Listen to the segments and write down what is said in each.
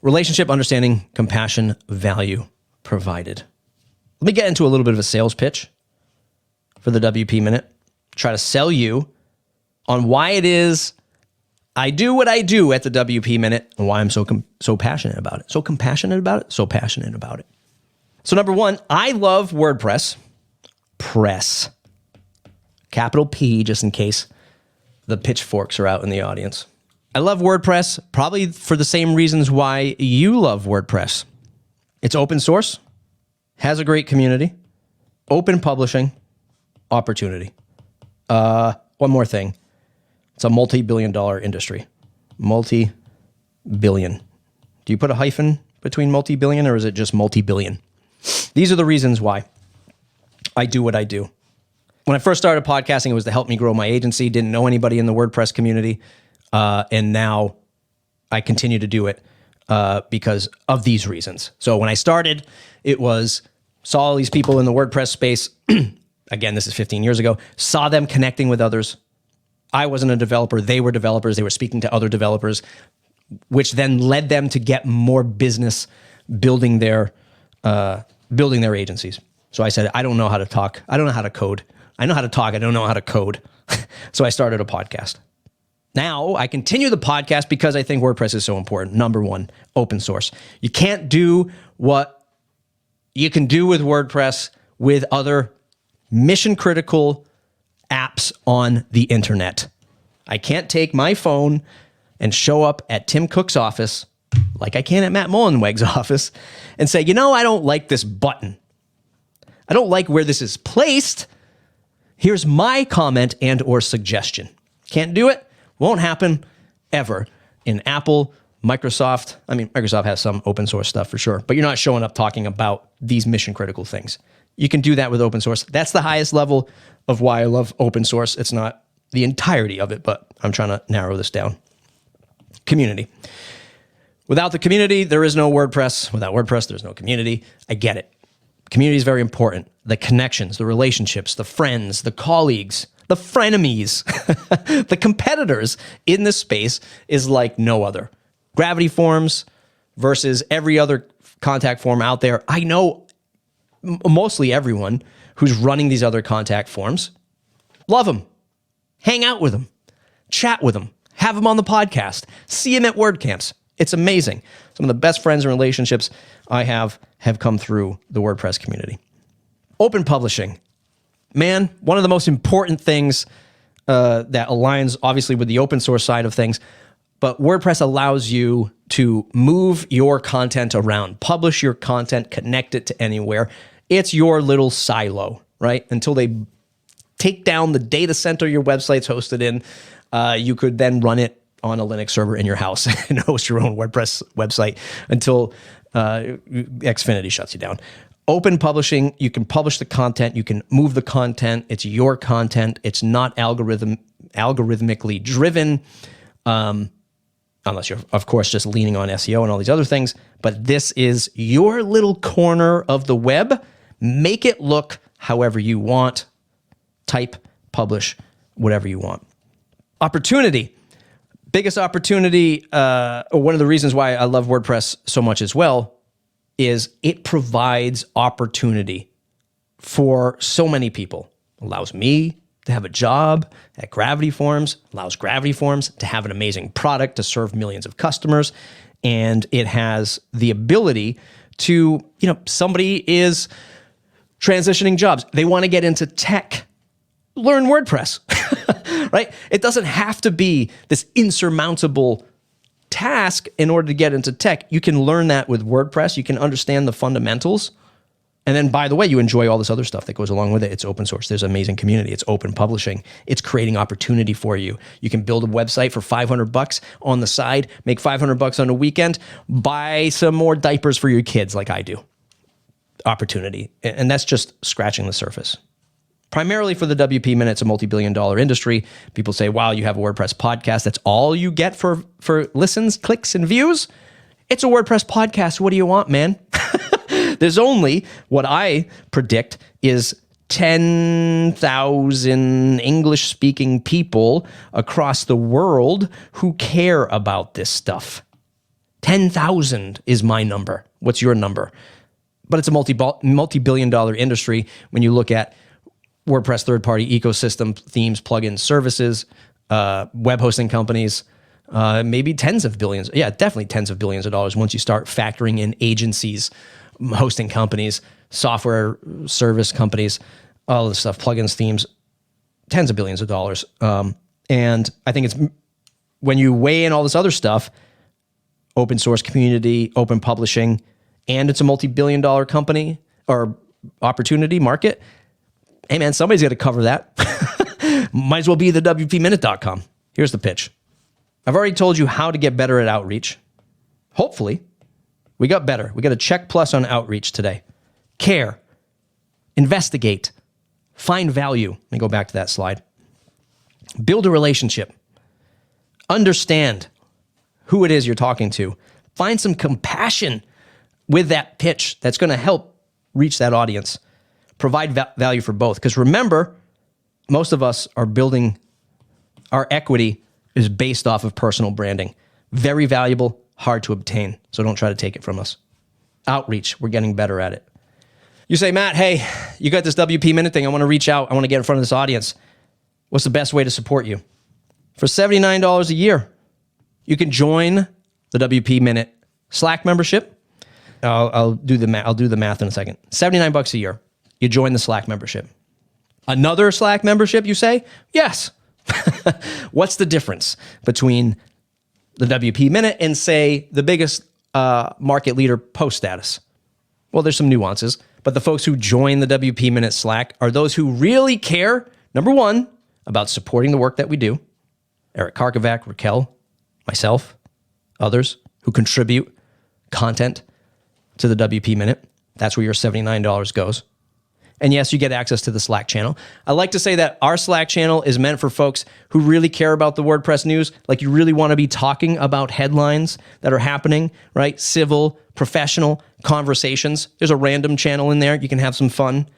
Relationship, understanding, compassion, value provided. Let me get into a little bit of a sales pitch for the WP Minute. Try to sell you on why it is I do what I do at the WP Minute and why I'm so passionate about it. So compassionate about it, so passionate about it. So number one, I love WordPress. Press. Capital P, just in case the pitchforks are out in the audience. I love WordPress probably for the same reasons why you love WordPress. It's open source, has a great community, open publishing, opportunity. One more thing. It's a multi-billion-dollar industry. Multi-billion. Do you put a hyphen between multi-billion or is it just multi-billion? These are the reasons why I do what I do. When I first started podcasting, it was to help me grow my agency. Didn't know anybody in the WordPress community. And now I continue to do it because of these reasons. So when I started, it was saw all these people in the WordPress space. Again, this is 15 years ago. Saw them connecting with others. I wasn't a developer. They were developers. They were speaking to other developers, which then led them to get more business building their agencies. So I said, I don't know how to talk. I don't know how to code. I know how to talk. I don't know how to code. So I started a podcast. Now I continue the podcast because I think WordPress is so important. Number one, open source. You can't do what you can do with WordPress with other mission critical apps on the internet. I can't take my phone and show up at Tim Cook's office like I can at Matt Mullenweg's office and say, you know, I don't like this button. I don't like where this is placed. Here's my comment and or suggestion. Can't do it. Won't happen ever in Apple, Microsoft. I mean, Microsoft has some open source stuff for sure, but you're not showing up talking about these mission critical things. You can do that with open source. That's the highest level of why I love open source. It's not the entirety of it, but I'm trying to narrow this down. Community. Without the community, there is no WordPress. Without WordPress, there's no community. I get it. Community is very important. The connections, the relationships, the friends, the colleagues, the frenemies, the competitors in this space is like no other. Gravity forms versus every other contact form out there. I know mostly everyone who's running these other contact forms. Love them. Hang out with them. Chat with them. Have them on the podcast. See them at WordCamps. It's amazing. Some of the best friends and relationships I have come through the WordPress community. Open publishing. Man, one of the most important things that aligns obviously with the open source side of things, but WordPress allows you to move your content around, publish your content, connect it to anywhere. It's your little silo, right? Until they take down the data center your website's hosted in, you could then run it on a Linux server in your house and host your own WordPress website until Xfinity shuts you down. Open publishing, you can publish the content, you can move the content, it's your content, it's not algorithmically driven, unless you're, of course, just leaning on SEO and all these other things, but this is your little corner of the web. Make it look however you want. Type, publish, whatever you want. Opportunity. Biggest opportunity, or one of the reasons why I love WordPress so much as well, is it provides opportunity for so many people. Allows me to have a job at Gravity Forms, allows Gravity Forms to have an amazing product to serve millions of customers, and it has the ability to, somebody is transitioning jobs. They want to get into tech. Learn WordPress, right? It doesn't have to be this insurmountable task in order to get into tech. You can learn that with WordPress. You can understand the fundamentals. And then, by the way, you enjoy all this other stuff that goes along with it. It's open source. There's an amazing community. It's open publishing. It's creating opportunity for you. You can build a website for $500 on the side, make $500 on a weekend, buy some more diapers for your kids like I do. Opportunity. And that's just scratching the surface. Primarily for the WP Minute, it's a multi-billion-dollar industry. People say, wow, you have a WordPress podcast. That's all you get for listens, clicks, and views? It's a WordPress podcast. What do you want, man? There's only, what I predict, is 10,000 English-speaking people across the world who care about this stuff. 10,000 is my number. What's your number? But it's a multi-billion-dollar industry when you look at WordPress third-party ecosystem, themes, plugins, services, web hosting companies, maybe tens of billions. Yeah, definitely tens of billions of dollars once you start factoring in agencies, hosting companies, software service companies, all this stuff, plugins, themes, tens of billions of dollars. And I think it's when you weigh in all this other stuff, open source community, open publishing, and it's a multi-billion-dollar company or opportunity market. Hey man, somebody's got to cover that. Might as well be the WPminute.com. Here's the pitch. I've already told you how to get better at outreach. Hopefully, we got better. We got a check plus on outreach today. Care, investigate, find value. Let me go back to that slide. Build a relationship. Understand who it is you're talking to. Find some compassion with that pitch that's going to help reach that audience. Provide value for both. Because remember, most of us are building, our equity is based off of personal branding. Very valuable, hard to obtain. So don't try to take it from us. Outreach, we're getting better at it. You say, Matt, hey, you got this WP Minute thing. I want to reach out. I want to get in front of this audience. What's the best way to support you? For $79 a year, you can join the WP Minute Slack membership. I'll do the math in a second. $79 a year. You join the Slack membership. Another Slack membership, you say? Yes. What's the difference between the WP Minute and, say, the biggest market leader post status? Well, there's some nuances, but the folks who join the WP Minute Slack are those who really care, number one, about supporting the work that we do. Eric Karkovac, Raquel, myself, others who contribute content to the WP Minute. That's where your $79 goes. And yes, you get access to the Slack channel. I like to say that our Slack channel is meant for folks who really care about the WordPress news, like you really want to be talking about headlines that are happening, right? Civil, professional conversations. There's a random channel in there. You can have some fun.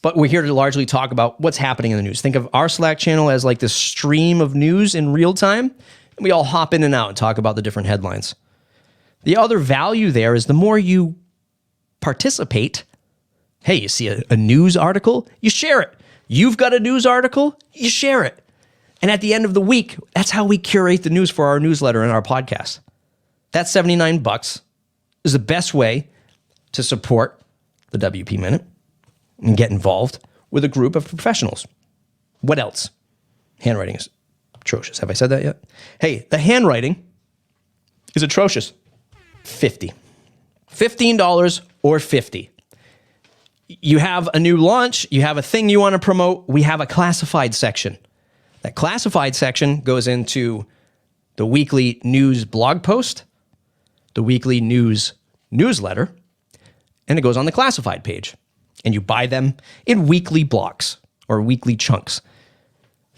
But we're here to largely talk about what's happening in the news. Think of our Slack channel as like this stream of news in real time. And we all hop in and out and talk about the different headlines. The other value there is the more you participate, hey, you see a news article, you share it. You've got a news article, you share it. And at the end of the week, that's how we curate the news for our newsletter and our podcast. That $79 is the best way to support the WP Minute and get involved with a group of professionals. What else? Handwriting is atrocious. Have I said that yet? Hey, the handwriting is atrocious. $15 or $50. You have a new launch, you have a thing you want to promote, we have a classified section. That classified section goes into the weekly news blog post, the weekly news newsletter, and it goes on the classified page. And you buy them in weekly blocks or weekly chunks.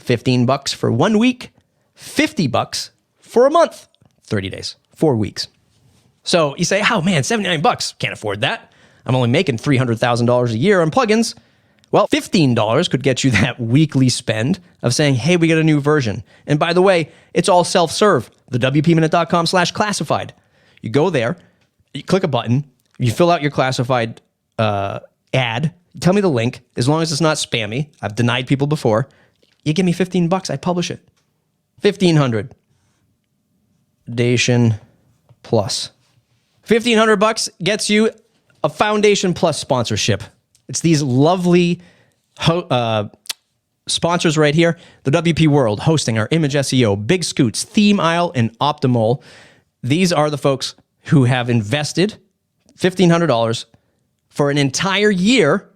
$15 for 1 week, $50 for a month, 30 days, 4 weeks. So you say, oh man, $79, can't afford that. I'm only making $300,000 a year on plugins. Well, $15 could get you that weekly spend of saying, hey, we got a new version. And by the way, it's all self-serve, the WPminute.com/classified. You go there, you click a button, you fill out your classified ad, you tell me the link, as long as it's not spammy. I've denied people before. You give me $15, I publish it. $1,500. Foundation Plus. $1,500 gets you a Foundation Plus sponsorship. It's these lovely sponsors right here. The WP World, hosting our image SEO, Big Scoots, Theme Isle, and Optimal. These are the folks who have invested $1,500 for an entire year.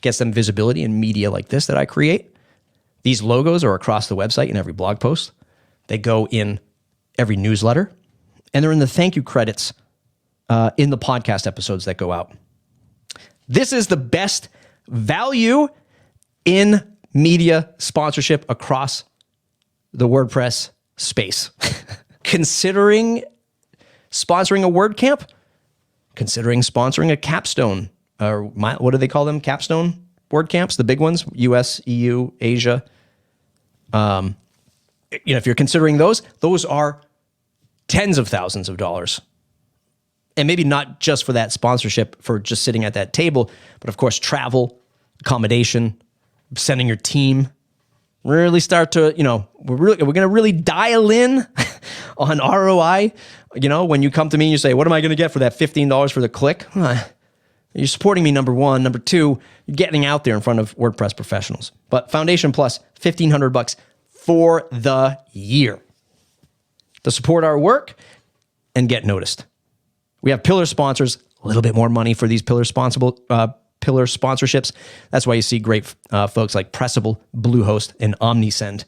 Gets them visibility in media like this that I create. These logos are across the website in every blog post. They go in every newsletter, and they're in the thank you credits in the podcast episodes that go out. This is the best value in media sponsorship across the WordPress space. Considering sponsoring a WordCamp, considering sponsoring a capstone, or what do they call them? Capstone WordCamps, the big ones, US, EU, Asia. If you're considering those are tens of thousands of dollars. And maybe not just for that sponsorship, for just sitting at that table, but of course, travel, accommodation, sending your team. Really start to, we're going to really dial in on ROI. When you come to me and you say, what am I going to get for that $15 for the click? You're supporting me, number one. Number two, you're getting out there in front of WordPress professionals. But Foundation Plus, $1,500 for the year to support our work and get noticed. We have pillar sponsors, a little bit more money for these pillar sponsorships. That's why you see great folks like Pressable, Bluehost, and OmniSend.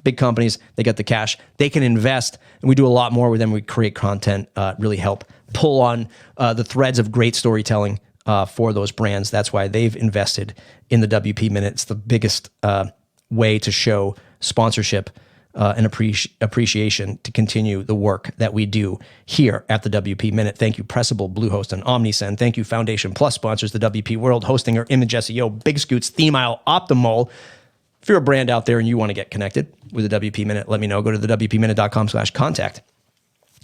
Big companies, they get the cash. They can invest, and we do a lot more with them. We create content, really help pull on the threads of great storytelling for those brands. That's why they've invested in the WP Minute. It's the biggest way to show sponsorship and appreciation to continue the work that we do here at the WP Minute. Thank you, Pressable, Bluehost, and OmniSend. Thank you, Foundation Plus sponsors, the WP World, Hosting or Image SEO, Big Scoots, Theme Isle, Optimal. If you're a brand out there and you want to get connected with the WP Minute, let me know. Go to thewpminute.com/contact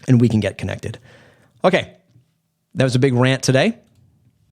and we can get connected. Okay, that was a big rant today.